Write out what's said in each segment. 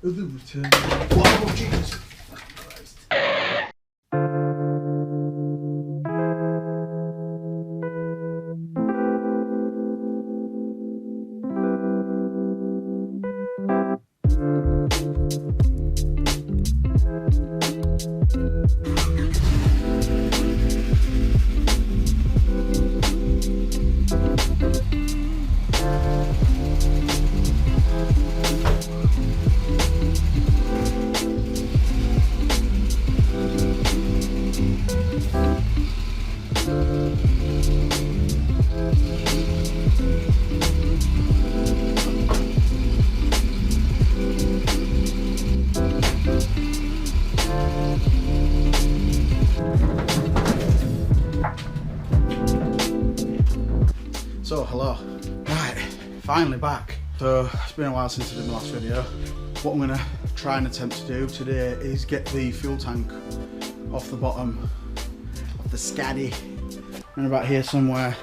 of the return. Whoa, Jesus! So hello, right, finally back. So it's been a while since I did my last video. What I'm gonna try and attempt to do today is get the fuel tank off the bottom of the skaddy. And about here somewhere,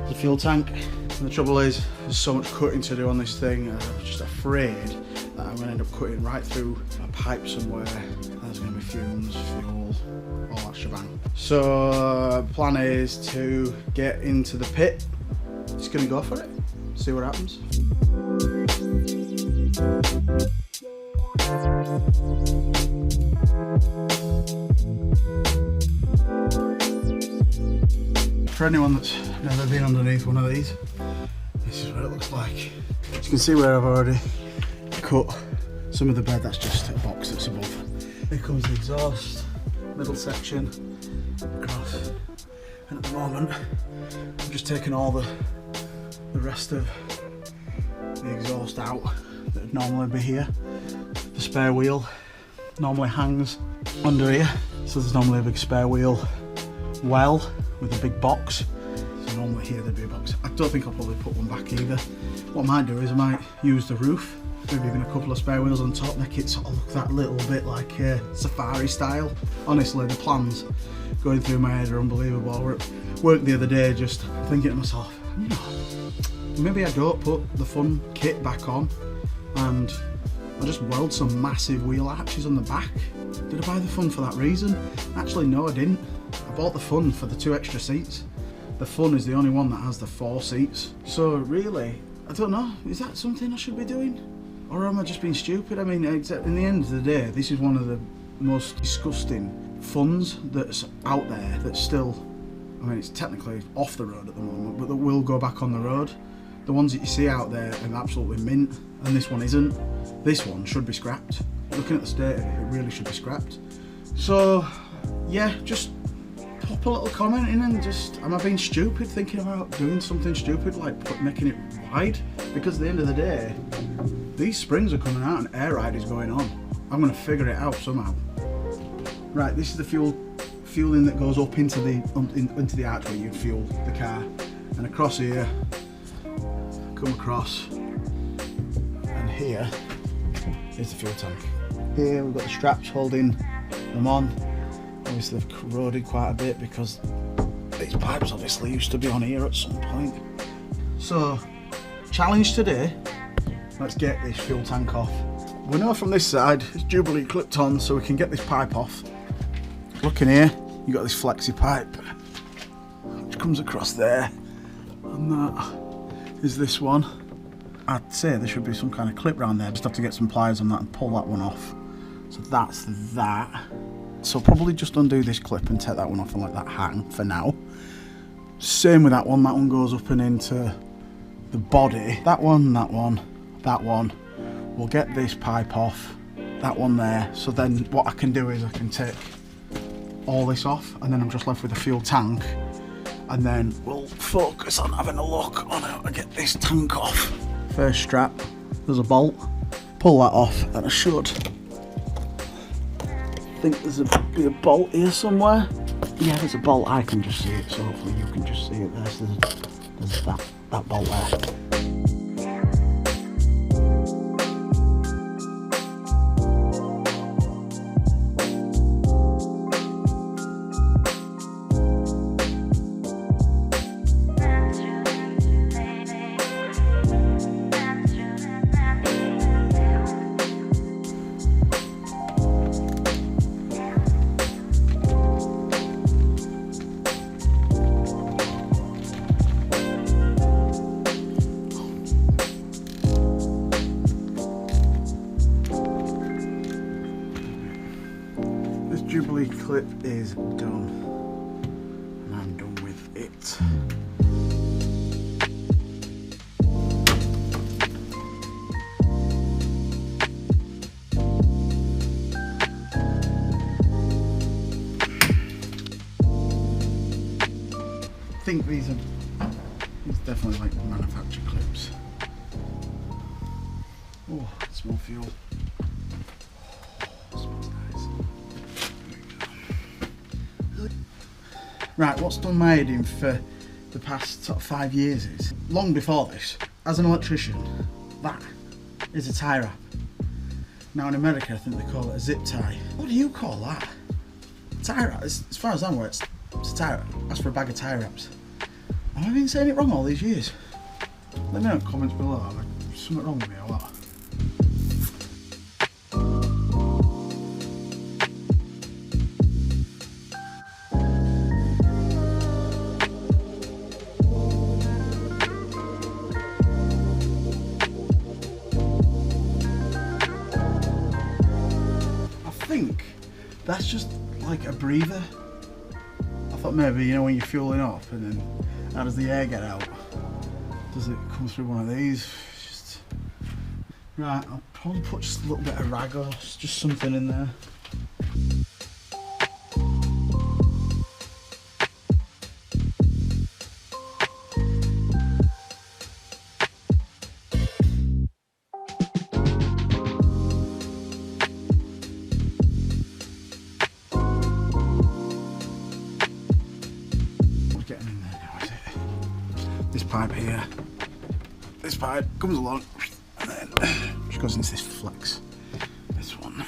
the fuel tank. And the trouble is, there's so much cutting to do on this thing. I'm just afraid that I'm gonna end up cutting right through a pipe somewhere. There's gonna be fumes, fuel, all that shebang. So plan is to get into the pit. Just gonna go for it, see what happens. For anyone that's never been underneath one of these, this is what it looks like. As you can see where I've already cut some of the bed, that's just a box that's above. Here comes the exhaust, middle section, across. And at the moment, I'm just taking all the rest of the exhaust out that would normally be here. The spare wheel normally hangs under here, so there's normally a big spare wheel well with a big box. So normally here there'd be a box. I don't think I'll probably put one back either. What I might do is I might use the roof, maybe even a couple of spare wheels on top, make it sort of look that little bit like safari style. Honestly, the plans going through my head are unbelievable. I were at work the other day just thinking to myself, you know, maybe I don't put the fun kit back on and I just weld some massive wheel arches on the back. Did I buy the fun for that reason? Actually, no, I didn't. I bought the fun for the 2 extra seats. The fun is the only one that has the 4 seats. So really, I don't know, is that something I should be doing? Or am I just being stupid? I mean, in the end of the day, this is one of the most disgusting funs that's out there that's still, I mean, it's technically off the road at the moment, but that will go back on the road. The ones that you see out there are absolutely mint, and this one isn't. This one should be scrapped. Looking at the state of it, it really should be scrapped. So, yeah, just pop a little comment in and just, am I being stupid thinking about doing something stupid like making it wide? Because at the end of the day, these springs are coming out and air ride is going on. I'm going to figure it out somehow. Right, this is the fueling that goes up into the arch where you fuel the car, and across here, come across, and here is the fuel tank. Here we've got the straps holding them on. Obviously they've corroded quite a bit because these pipes obviously used to be on here at some point. So, challenge today, let's get this fuel tank off. We know from this side it's Jubilee clipped on, so we can get this pipe off. Look in here, you've got this flexi pipe which comes across there, and that is this one. I'd say there should be some kind of clip around there, just have to get some pliers on that and pull that one off. So that's that. So probably just undo this clip and take that one off and let that hang for now. Same with that one goes up and into the body. That one, that one, that one. We'll get this pipe off, that one there. So then what I can do is I can take all this off and then I'm just left with the fuel tank, and then we'll focus on having a look on how to get this tank off. First strap, there's a bolt, pull that off and I should think there's be a bolt here somewhere. Yeah, there's a bolt, I can just see it, so hopefully you can just see it there. So there's that bolt there. Pulley clip is done, and I'm done with it. I think these definitely like manufactured clips. Oh, it smells fuel. Oh, smells nice. There we go. Right, what's done my head in for the past sort of 5 years is, long before this, as an electrician, that is a tie wrap. Now in America I think they call it a zip tie. What do you call that? Tie wrap? As far as I'm aware, it's a tie wrap. That's for a bag of tie wraps. Have I been saying it wrong all these years? Let me know in the comments below. Is something wrong with me or what? I think that's just like a breather. I thought maybe, you know, when you're fueling up and then how does the air get out? Does it come through one of these? Just... Right, I'll probably put just a little bit of rag or just something in there. Getting in there now, is it? This pipe here, this pipe comes along and then just goes into this flex. This one.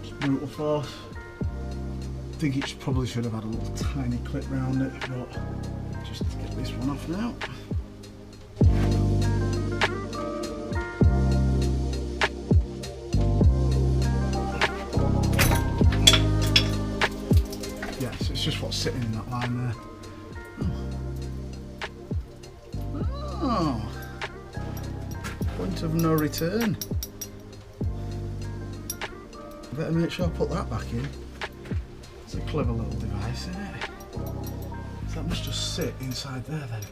Just brutal force. I think it probably should have had a little tiny clip round it, but just to get this one off now. It's just what's sitting in that line there. Oh. Point of no return. Better make sure I put that back in. It's a clever little device, isn't it? So that must just sit inside there then.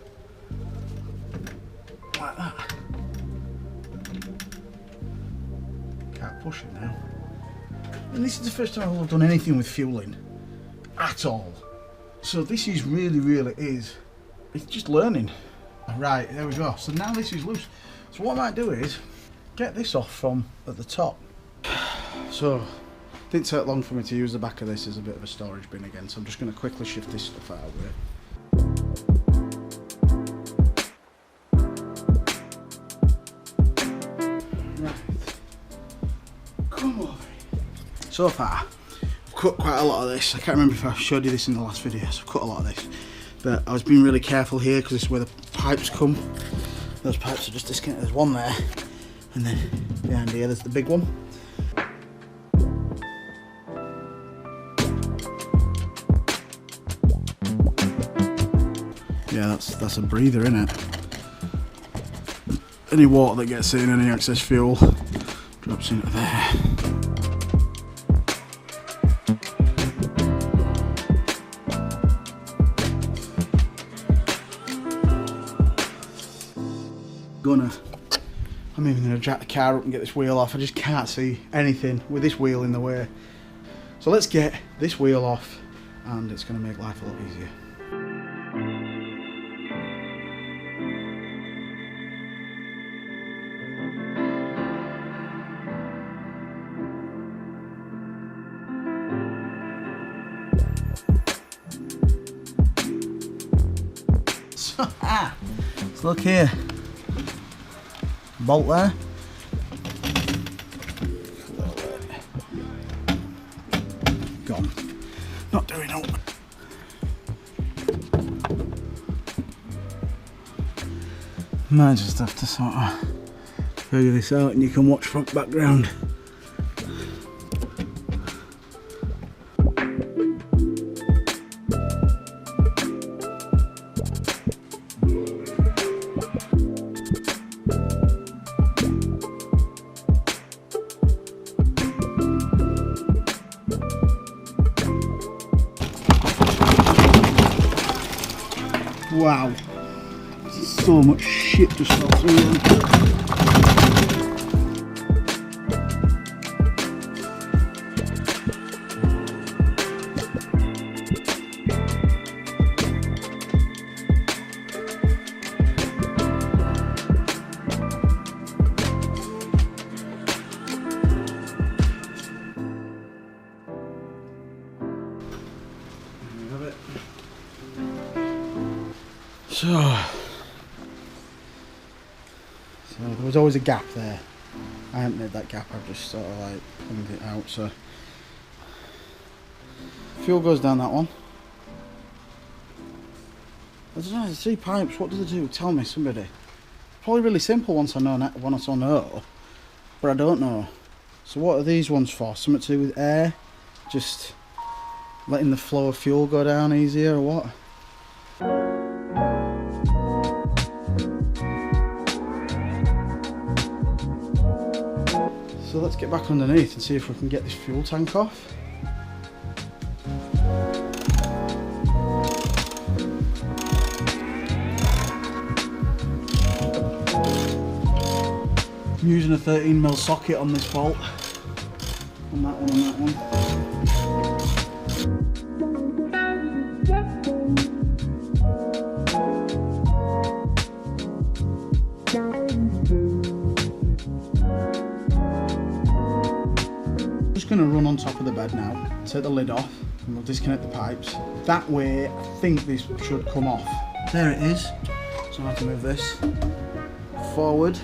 Like that. Can't push it now. And this is the first time I've done anything with fueling. At all. So this is really is, it's just learning. Right, there we go. So now this is loose. So what I might do is get this off from at the top. So it didn't take long for me to use the back of this as a bit of a storage bin again, so I'm just going to quickly shift this stuff out of it. Right, come over here. So far cut quite a lot of this. I can't remember if I showed you this in the last video, so I've cut a lot of this. But I was being really careful here because this is where the pipes come. Those pipes are just disconnected. There's one there, and then behind here there's the big one. Yeah, that's a breather, isn't it? Any water that gets in, any excess fuel, drops into there. I'm even going to jack the car up and get this wheel off. I just can't see anything with this wheel in the way. So let's get this wheel off and it's going to make life a lot easier. So look here. Bolt there. Gone. Not doing up. Might just have to sort of figure this out and you can watch from background. Wow, so much shit just fell through them. So there was always a gap there. I haven't made that gap, I've just sort of like pulled it out. So fuel goes down that one. I don't know, the 3 pipes, what do they do? Tell me, somebody. Probably really simple once I know, but I don't know. So what are these ones for? Something to do with air? Just letting the flow of fuel go down easier or what? So let's get back underneath and see if we can get this fuel tank off. I'm using a 13mm socket on this bolt. On that one, on that one. Going to run on top of the bed now, take the lid off and we'll disconnect the pipes. That way I think this should come off. There it is. So I have to move this forward.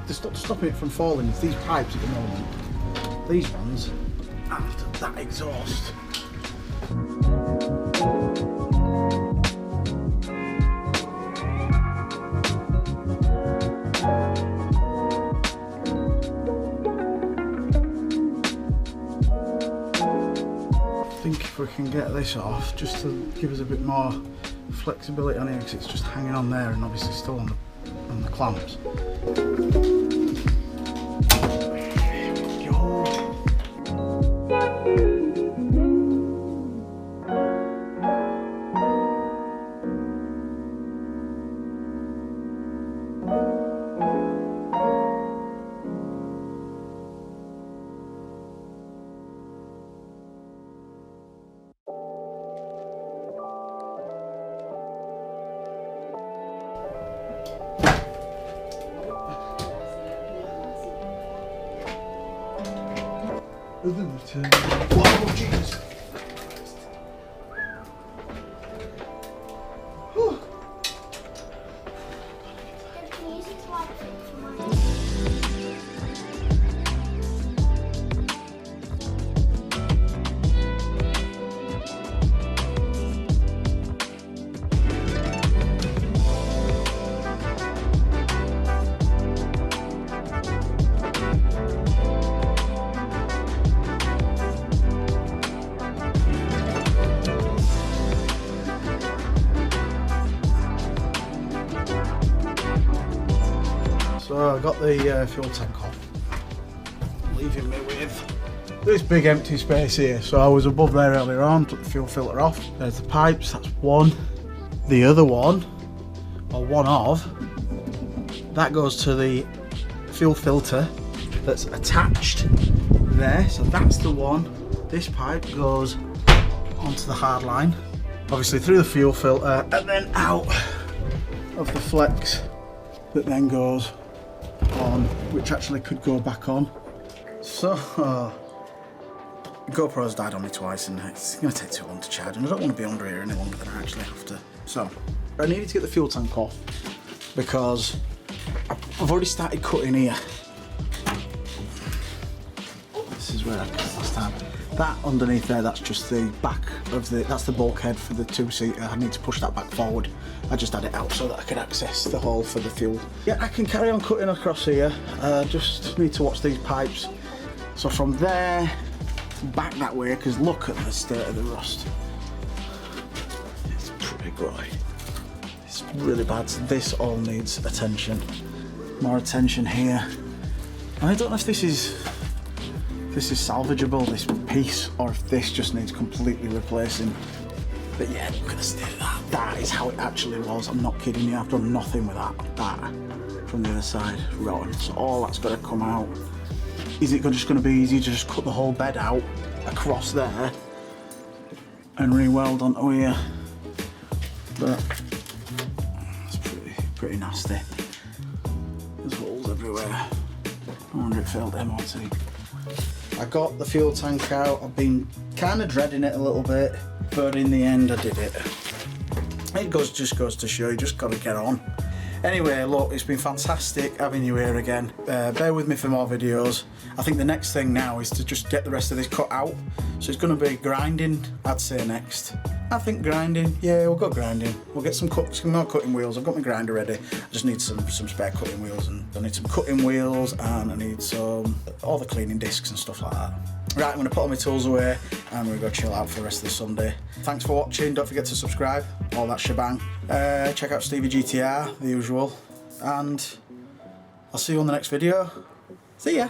Just stopping it from falling is these pipes at the moment. These ones and that exhaust. I think if we can get this off, just to give us a bit more flexibility on here, because it's just hanging on there and obviously still on the clamps. Whoa, jeez. So I got the fuel tank off, leaving me with this big empty space here. So I was above there earlier on, took the fuel filter off. There's the pipes, that's one. The other one, or one of, that goes to the fuel filter that's attached there. So that's the one. This pipe goes onto the hard line, obviously through the fuel filter and then out of the flex that then goes on, which actually could go back on. So GoPro's died on me twice and it's going to take too long to charge, and I don't want to be under here any longer than I actually have to. So I needed to get the fuel tank off because I've already started cutting here. This is where I cut last time. That underneath there, that's just the back of that's the bulkhead for the two-seater. I need to push that back forward. I just had it out so that I could access the hole for the fuel. Yeah, I can carry on cutting across here. Just need to watch these pipes. So from there, back that way, because look at the state of the rust. It's pretty grey. It's really bad. So this all needs attention. More attention here. I don't know if this is salvageable, this piece, or if this just needs completely replacing. But yeah, look at the state of that. That is how it actually was. I'm not kidding you. I've done nothing with that. That from the other side, rotten. So all that's got to come out. Is it just going to be easy to just cut the whole bed out across there and re-weld onto here? But it's pretty nasty. There's holes everywhere. I wonder if it failed MOT. I got the fuel tank out. I've been kind of dreading it a little bit, but in the end I did it. It just goes to show you just got to get on. Anyway, look, it's been fantastic having you here again. Bear with me for more videos. I think the next thing now is to just get the rest of this cut out. So it's going to be grinding, I'd say, next. I think grinding, yeah, we'll go grinding. We'll get some more cutting wheels. I've got my grinder ready. I just need some spare cutting wheels, and I need some cutting wheels, and I need all the cleaning discs and stuff like that. Right, I'm going to put all my tools away and we're going to go chill out for the rest of the Sunday. Thanks for watching. Don't forget to subscribe, all that shebang. Check out Stevie GTR, the usual. And I'll see you on the next video. See ya.